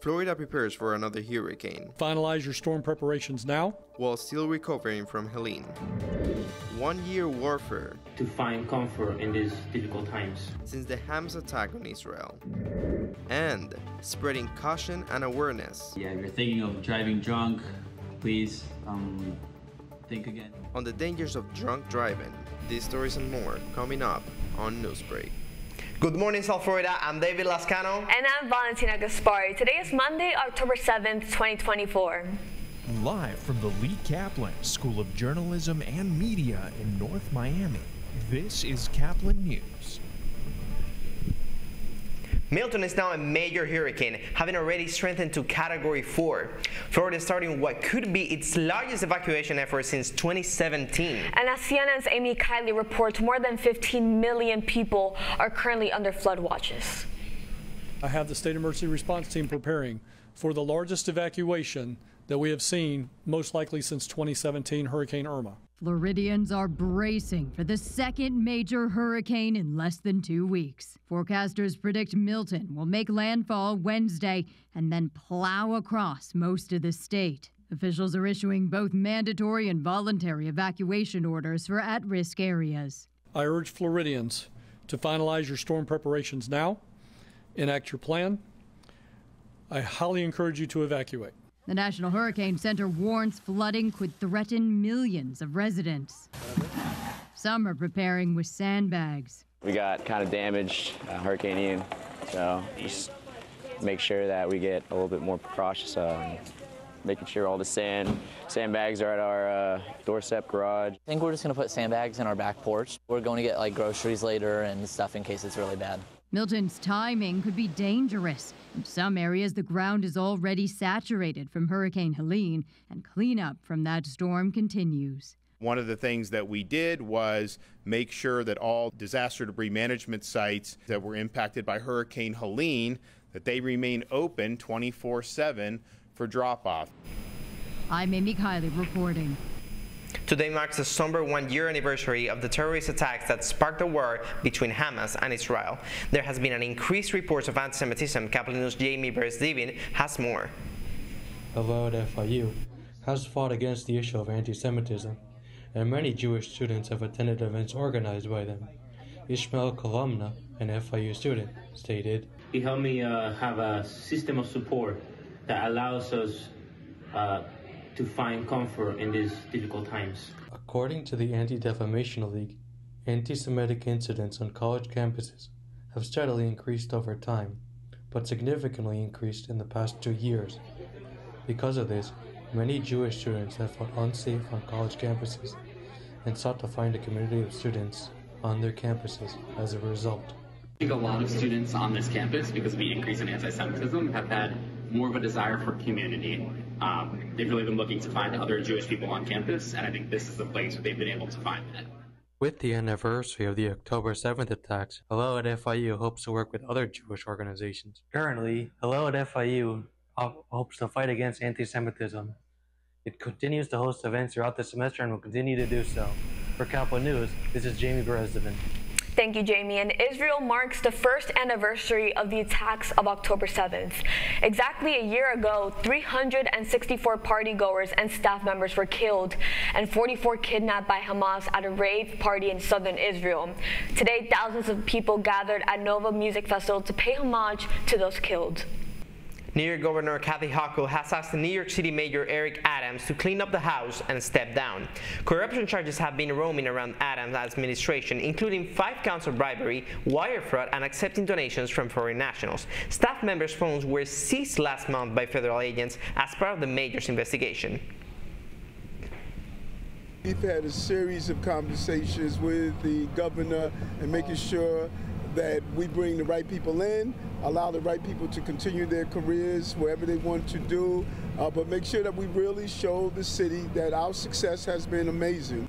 Florida prepares for another hurricane. Finalize your storm preparations now, while still recovering from Helene. 1 year warfare to find comfort in these difficult times since the Hamas attack on Israel. And spreading caution and awareness. Yeah, if you're thinking of driving drunk, please think again. On the dangers of drunk driving. These stories and more coming up on Newsbreak. Good morning, South Florida. I'm David Lascano. And I'm Valentina Gaspari. Today is Monday, October 7th, 2024. Live from the Lee Caplin School of Journalism and Media in North Miami, this is Caplin News. Milton is now a major hurricane, having already strengthened to Category 4. Florida is starting what could be its largest evacuation effort since 2017. And as CNN's Amy Kiley reports, more than 15 million people are currently under flood watches. I have the State Emergency Response Team preparing for the largest evacuation that we have seen, most likely since 2017 Hurricane Irma. Floridians are bracing for the second major hurricane in less than 2 weeks. Forecasters predict Milton will make landfall Wednesday and then plow across most of the state. Officials are issuing both mandatory and voluntary evacuation orders for at-risk areas. I urge Floridians to finalize your storm preparations now, enact your plan. I highly encourage you to evacuate. The National Hurricane Center warns flooding could threaten millions of residents. Some are preparing with sandbags. We got kind of damaged Hurricane Ian, so just make sure that we get a little bit more precautious, making sure all the sandbags are at our doorstep garage. I think we're just going to put sandbags in our back porch. We're going to get like groceries later and stuff in case it's really bad. Milton's timing could be dangerous. In some areas, the ground is already saturated from Hurricane Helene, and cleanup from that storm continues. One of the things that we did was make sure that all disaster debris management sites that were impacted by Hurricane Helene, that they remain open 24/7 for drop-off. I'm Amy Kiley reporting. Today marks the somber 1 year anniversary of the terrorist attacks that sparked a war between Hamas and Israel. There has been an increased reports of anti-Semitism. Caplin News' Jamie Beres-Divin has more. Hello at FIU has fought against the issue of anti-Semitism, and many Jewish students have attended events organized by them. Ishmael Kalamna, an FIU student, stated, It helped me have a system of support that allows us to find comfort in these difficult times. According to the Anti-Defamation League, anti-Semitic incidents on college campuses have steadily increased over time, but significantly increased in the past 2 years. Because of this, many Jewish students have felt unsafe on college campuses and sought to find a community of students on their campuses as a result. I think a lot of students on this campus, because of the increase in anti-Semitism, have had more of a desire for community. They've really been looking to find other Jewish people on campus, and I think this is the place where they've been able to find that. With the anniversary of the October 7th attacks, Hello at FIU hopes to work with other Jewish organizations. Currently, Hello at FIU hopes to fight against anti-Semitism. It continues to host events throughout the semester and will continue to do so. For Caplin News, this is Jamie Beres-Divin. Thank you, Jamie. And Israel marks the first anniversary of the attacks of October 7th. Exactly a year ago, 364 partygoers and staff members were killed and 44 kidnapped by Hamas at a rave party in southern Israel. Today, thousands of people gathered at Nova Music Festival to pay homage to those killed. New York Governor Kathy Hochul has asked the New York City Mayor Eric Adams to clean up the house and step down. Corruption charges have been roaming around Adams' administration, including 5 counts of bribery, wire fraud, and accepting donations from foreign nationals. Staff members' phones were seized last month by federal agents as part of the mayor's investigation. We've had a series of conversations with the governor and making sure that we bring the right people in, allow the right people to continue their careers wherever they want to do, but make sure that we really show the city that our success has been amazing.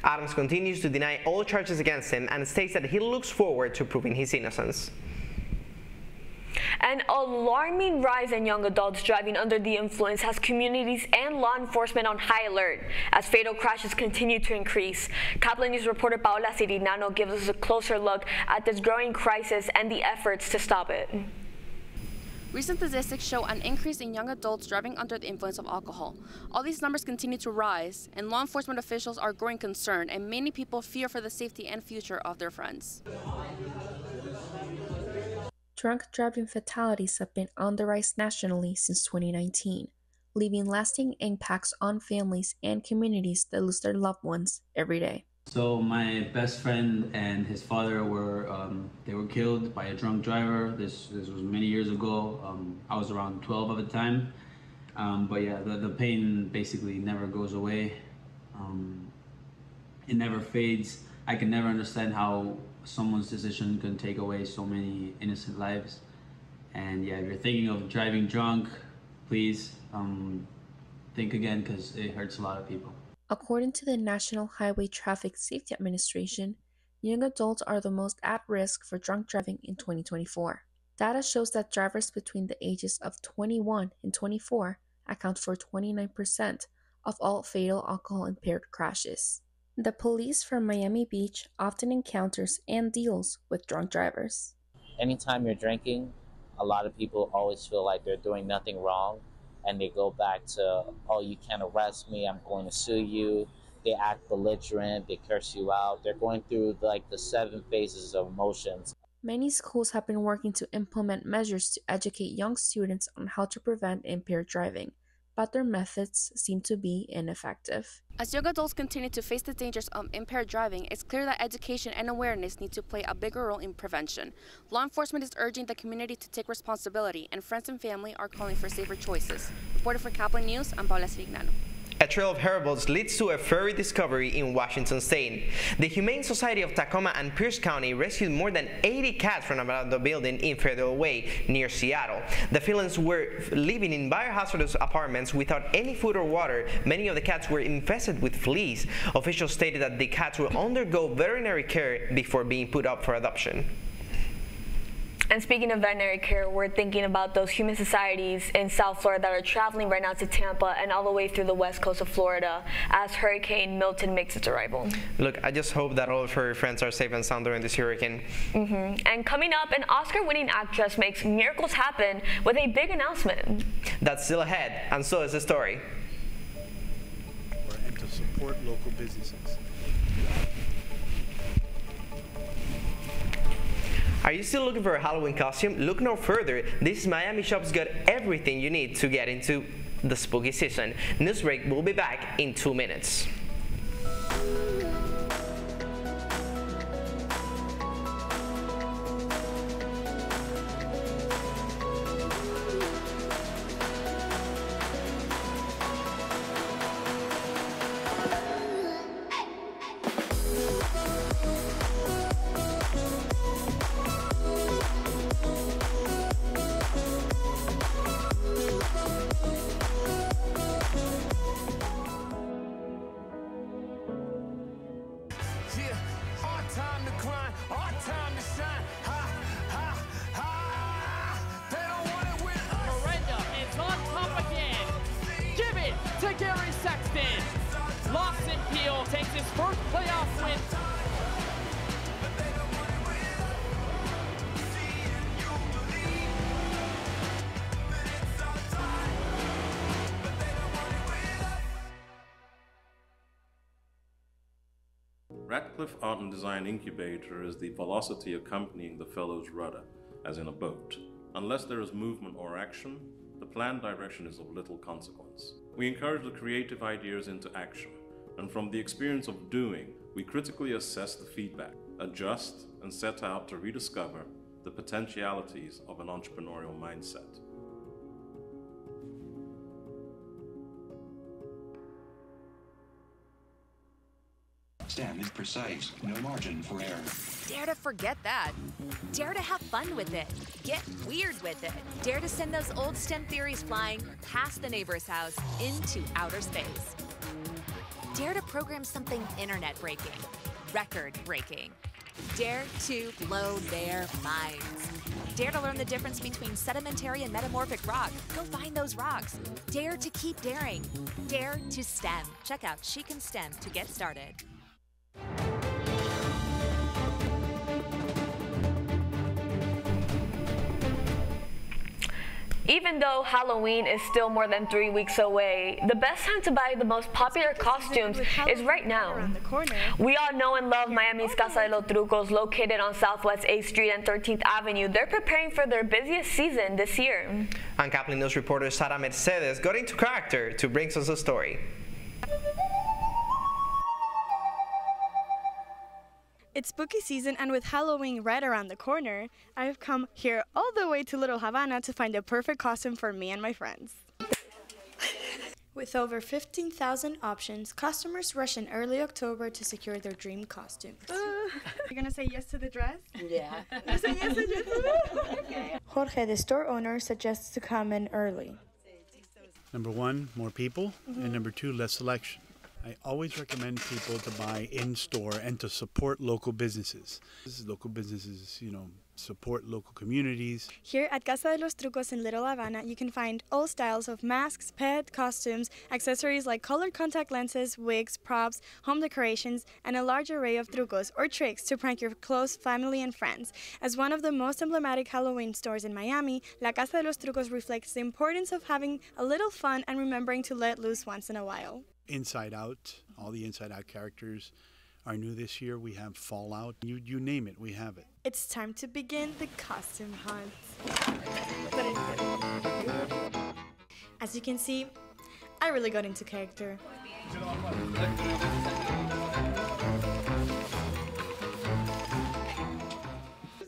Adams continues to deny all charges against him and states that he looks forward to proving his innocence. An alarming rise in young adults driving under the influence has communities and law enforcement on high alert as fatal crashes continue to increase. Caplin News reporter Paola Cirinano gives us a closer look at this growing crisis and the efforts to stop it. Recent statistics show an increase in young adults driving under the influence of alcohol. All these numbers continue to rise, and law enforcement officials are growing concerned, and many people fear for the safety and future of their friends. Drunk driving fatalities have been on the rise nationally since 2019, leaving lasting impacts on families and communities that lose their loved ones every day. So my best friend and his father were killed by a drunk driver. This was many years ago. I was around 12 at the time. But yeah, the pain basically never goes away. It never fades. I can never understand how someone's decision can take away so many innocent lives. And yeah, if you're thinking of driving drunk, please think again, because it hurts a lot of people. According to the National Highway Traffic Safety Administration, young adults are the most at risk for drunk driving in 2024. Data shows that drivers between the ages of 21 and 24 account for 29% of all fatal alcohol-impaired crashes. The police from Miami Beach often encounters and deals with drunk drivers. Anytime you're drinking, a lot of people always feel like they're doing nothing wrong, and they go back to, oh, you can't arrest me, I'm going to sue you. They act belligerent, they curse you out. They're going through like the 7 phases of emotions. Many schools have been working to implement measures to educate young students on how to prevent impaired driving, but their methods seem to be ineffective. As young adults continue to face the dangers of impaired driving, it's clear that education and awareness need to play a bigger role in prevention. Law enforcement is urging the community to take responsibility, and friends and family are calling for safer choices. Reporter for Caplin News, I'm Paula Sirignano. A trail of herbals leads to a furry discovery in Washington state. The Humane Society of Tacoma and Pierce County rescued more than 80 cats from an abandoned building in Federal Way near Seattle. The felines were living in biohazardous apartments without any food or water. Many of the cats were infested with fleas. Officials stated that the cats will undergo veterinary care before being put up for adoption. And speaking of veterinary care, we're thinking about those human societies in South Florida that are traveling right now to Tampa and all the way through the west coast of Florida as Hurricane Milton makes its arrival. Look, I just hope that all of her friends are safe and sound during this hurricane. And coming up, an Oscar-winning actress makes miracles happen with a big announcement. That's still ahead, and so is the story. And to support local businesses. Are you still looking for a Halloween costume? Look no further. This Miami shop's got everything you need to get into the spooky season. Newsbreak will be back in 2 minutes. Radcliffe Art and Design Incubator is the velocity accompanying the fellow's rudder, as in a boat. Unless there is movement or action, the planned direction is of little consequence. We encourage the creative ideas into action, and from the experience of doing, we critically assess the feedback, adjust, and set out to rediscover the potentialities of an entrepreneurial mindset. STEM is precise, no margin for error. Dare to forget that. Dare to have fun with it. Get weird with it. Dare to send those old STEM theories flying past the neighbor's house into outer space. Dare to program something internet-breaking, record-breaking. Dare to blow their minds. Dare to learn the difference between sedimentary and metamorphic rock. Go find those rocks. Dare to keep daring. Dare to STEM. Check out She Can STEM to get started. Even though Halloween is still more than 3 weeks away, the best time to buy the most popular costumes is right now. We all know and love Miami's Casa de los Trucos, located on Southwest 8th Street and 13th Avenue. They're preparing for their busiest season this year. And Caplin News reporter Sara Mercedes got into character to bring us a story. It's spooky season, and with Halloween right around the corner, I've come here all the way to Little Havana to find a perfect costume for me and my friends. With over 15,000 options, customers rush in early October to secure their dream costumes. You're gonna say yes to the dress? Yeah. You say yes to the dress? Okay. Jorge, the store owner, suggests to come in early. Number one, more people, and number two, less selection. I always recommend people to buy in-store and to support local businesses. Local businesses, support local communities. Here at Casa de los Trucos in Little Havana, you can find all styles of masks, pet costumes, accessories like colored contact lenses, wigs, props, home decorations, and a large array of trucos or tricks to prank your close family and friends. As one of the most emblematic Halloween stores in Miami, La Casa de los Trucos reflects the importance of having a little fun and remembering to let loose once in a while. Inside Out, all the Inside Out characters are new this year. We have Fallout. You name it, we have it. It's time to begin the costume hunt. As you can see, I really got into character.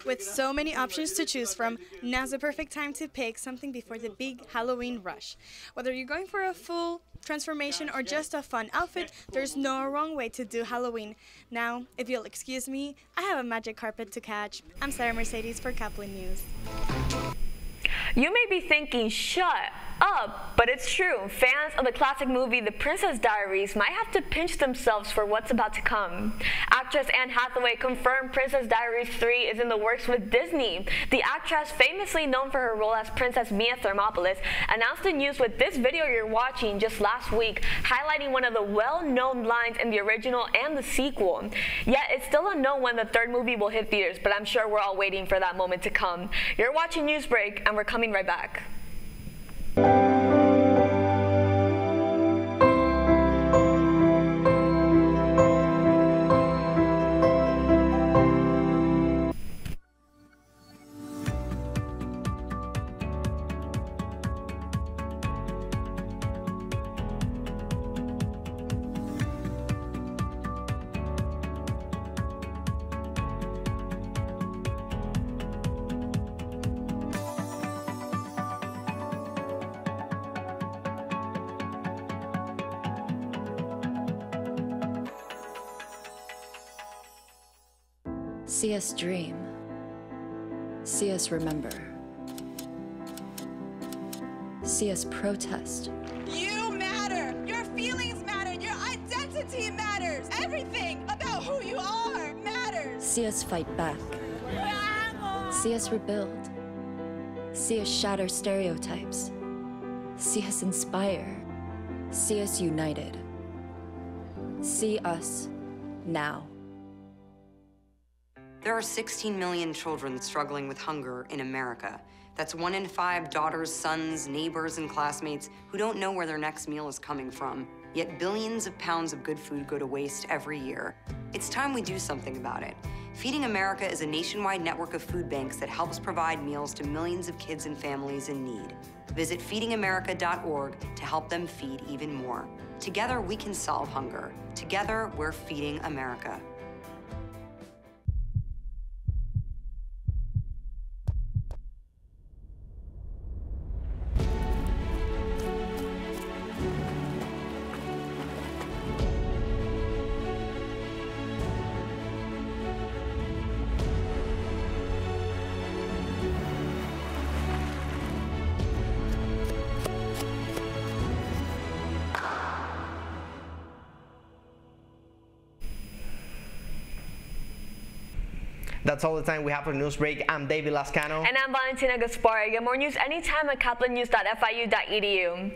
With so many options to choose from, now's the perfect time to pick something before the big Halloween rush. Whether you're going for a full transformation or just a fun outfit, there's no wrong way to do Halloween. Now, if you'll excuse me, I have a magic carpet to catch. I'm Sara Mercedes for Caplin News. You may be thinking, shut up, but it's true. Fans of the classic movie The Princess Diaries might have to pinch themselves for what's about to come. Actress Anne Hathaway confirmed Princess Diaries 3 is in the works with Disney. The actress, famously known for her role as Princess Mia Thermopolis, announced the news with this video you're watching just last week, highlighting one of the well-known lines in the original and the sequel. Yet it's still unknown when the third movie will hit theaters, but I'm sure we're all waiting for that moment to come. You're watching Newsbreak, and we're coming right back. See us dream. See us remember. See us protest. You matter! Your feelings matter! Your identity matters! Everything about who you are matters! See us fight back. See us rebuild. See us shatter stereotypes. See us inspire. See us united. See us now. There are 16 million children struggling with hunger in America. That's 1 in 5 daughters, sons, neighbors, and classmates who don't know where their next meal is coming from. Yet billions of pounds of good food go to waste every year. It's time we do something about it. Feeding America is a nationwide network of food banks that helps provide meals to millions of kids and families in need. Visit feedingamerica.org to help them feed even more. Together, we can solve hunger. Together, we're feeding America. That's all the time we have for Newsbreak. I'm David Lascano. And I'm Valentina Gaspar. Get more news anytime at caplinnews.fiu.edu.